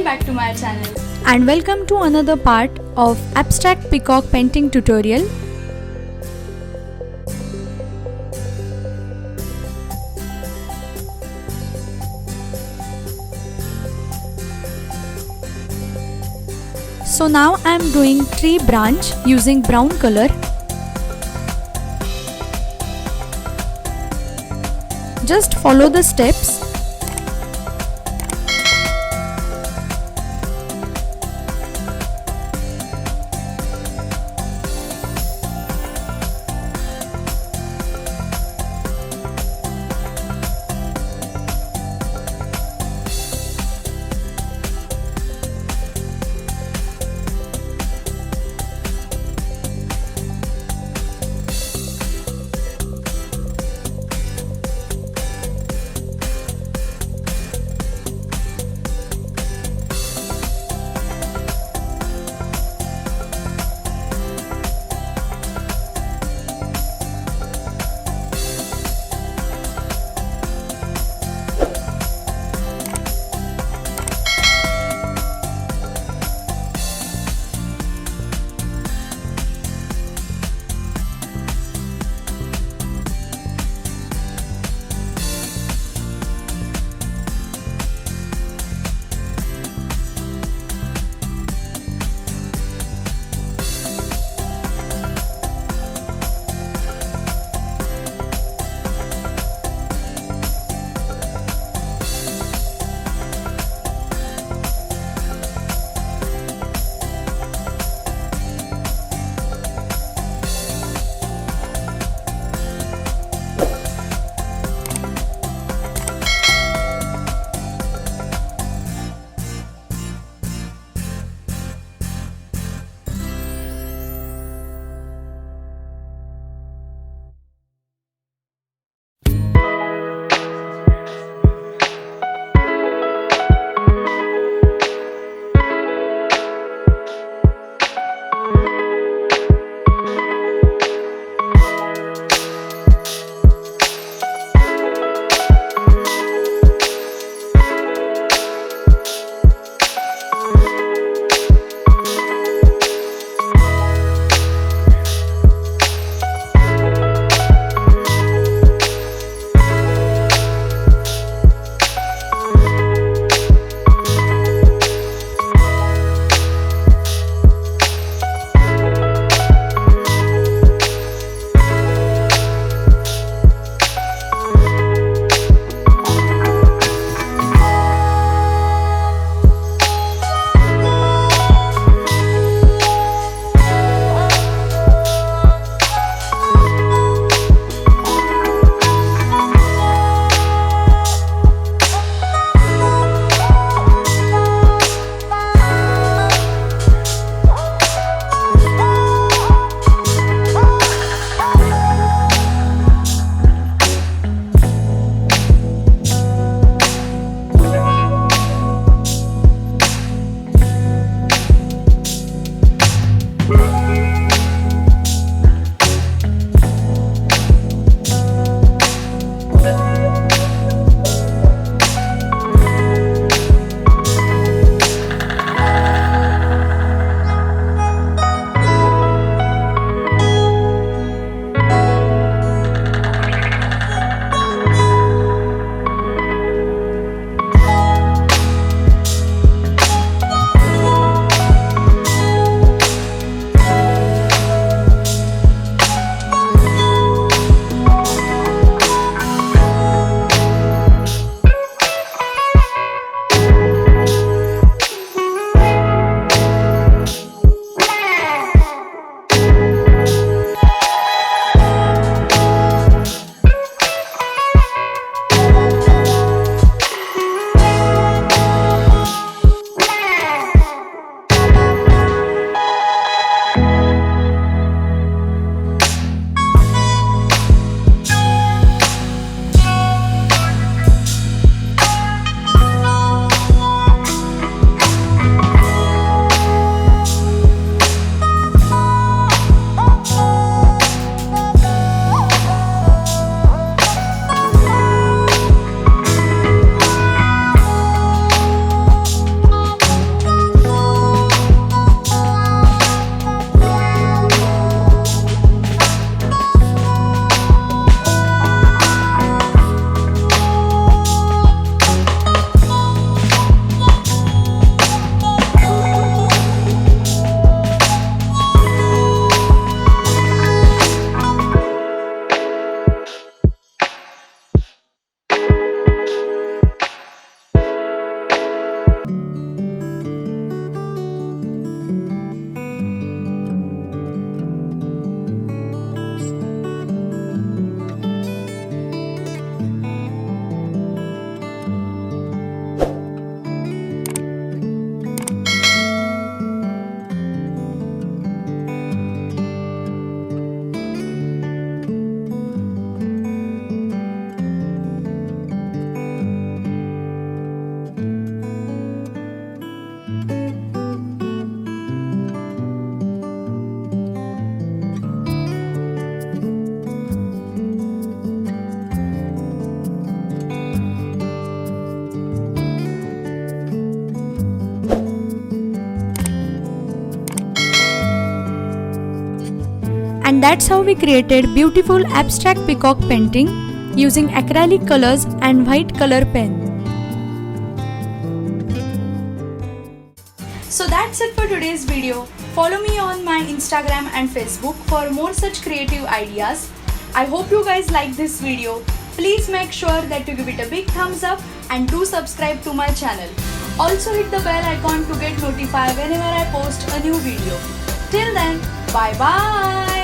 back to my channel. And welcome to another part of abstract peacock painting tutorial. So now I am doing tree branch using brown color. Just follow the steps. And that's how we created beautiful abstract peacock painting using acrylic colors and white color pen. So that's it for today's video. Follow me on my Instagram and Facebook for more such creative ideas. I hope you guys like this video. Please make sure that you give it a big thumbs up and do subscribe to my channel. Also hit the bell icon to get notified whenever I post a new video. Till then, bye bye.